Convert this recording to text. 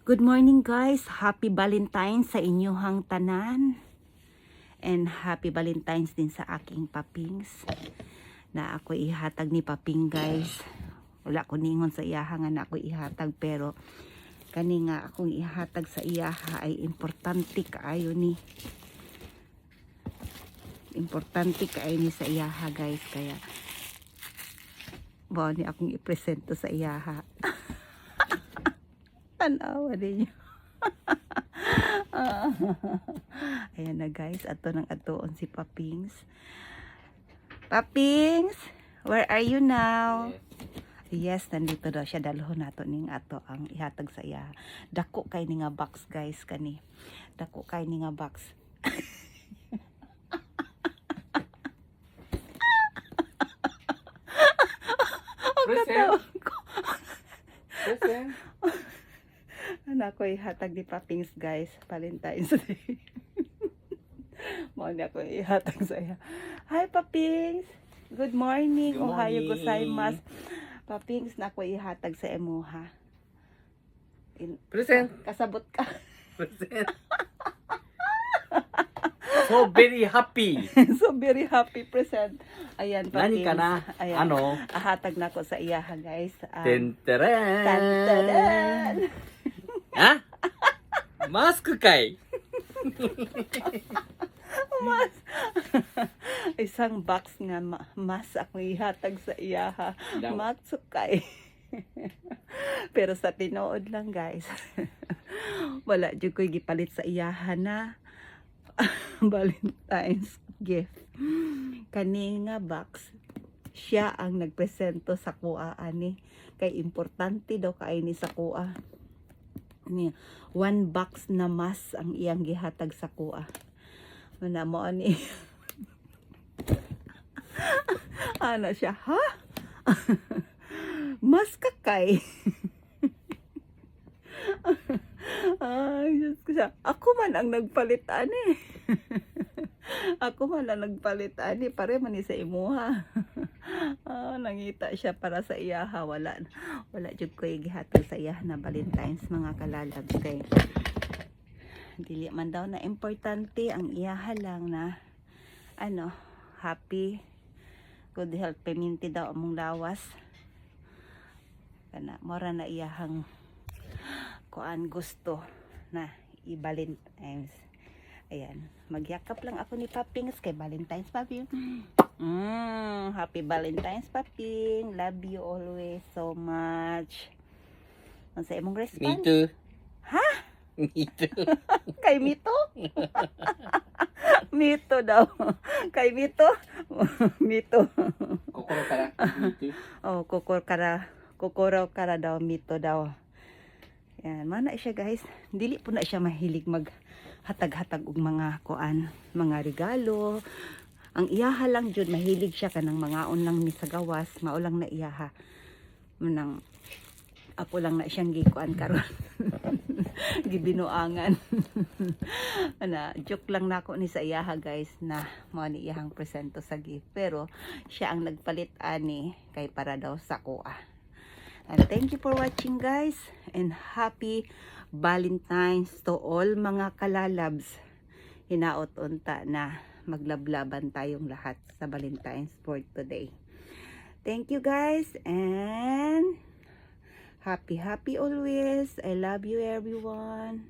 Good morning guys, happy Valentine's sa inyong tanan. And happy Valentine's din sa aking papings. Na ako ihatag ni paping guys. Wala ko ningon sa iyaha nga na ako ihatag, pero kani nga akong ihatag sa iyaha ay importante kaayo ni. Importante kaayo ni sa iyaha guys, kaya bawa ni akong ipresento sa iyaha. Tanawa ninyo. Ayan na guys, ato nang atoon si Papings. Papings, where are you now? Yes, nandito daw siya. Dalhon nato ning ato ang ihatag sa iya. Dako kay ni nga box guys kani. Dako kay ni nga box. Present. Present. Ano ko ihatag ni Papings guys, Valentine's Day. Mo na ko ihatag sa iya. Hi Papings. Good morning. Good Ohayo morning. gozaimasu. Papings, na ko ihatag sa emuha. Present. Kasabot ka. Present. So very happy. So very happy present. Ayan, Nani ka na? Ayan. Ano? Ahatag na ko sa iyaha guys. Tenteren. Tantaran! Ha? Mask kay? Mas. Isang box nga mas ako ihatag sa iyaha. Daw. Matsukay. Pero sa tinuod lang guys. Wala jud ko'y gipalit sa iyaha na Valentine's gift. Kani nga box, siya ang nagpresento sa kuha ani. Kay importante daw kay ni sa kuha. Ni 1 box na mas ang iyang gihatag sa kuha. Mana mo ani. Ano siya, ha? Mas kakay. Ay, Diyos ko siya. Ako man ang nagpalit ani. Ako man ang nagpalit ani. Pare man ni sa imuha. Nangita siya para sa iyaha. Wala jud ko gihatag sa iyaha na Valentine's mga kalalabs kay. Dili man daw na importante, ang iyaha lang na happy, good health, paminti daw among lawas. Kana mora na iyahang kuan gusto na i-Valentine's. Ayan, magyakap lang ako ni Papings kay Valentine's Paping. Happy Valentine's Paping. Love you always so much. Ano sa imong response? Me too. Ha? Me too. Kay Mito? Mito daw. Kay Mito? Mito. Kokoro ka na. Me too. Oh, kokoro kara daw, Mito daw. Yan, mana siya guys. Dili po na siya mahilig maghatag-hatag og mga kuan, mga regalo. Ang iyaha lang jud mahilig siya kanang mga unlang ni sa gawas, maulang na iyaha. Manang ako lang na siyang gikuan karon. Gibinuangan. Joke lang nako ni sa iyaha guys na mao ni iyahang presento sa gift, pero siya ang nagpalit ani kay para daw sa kuha. And thank you for watching guys, and happy Valentine's to all mga kalalabs. Hinaot unta na maglablaban tayong lahat sa Valentine's for today. Thank you guys, and happy always. I love you everyone.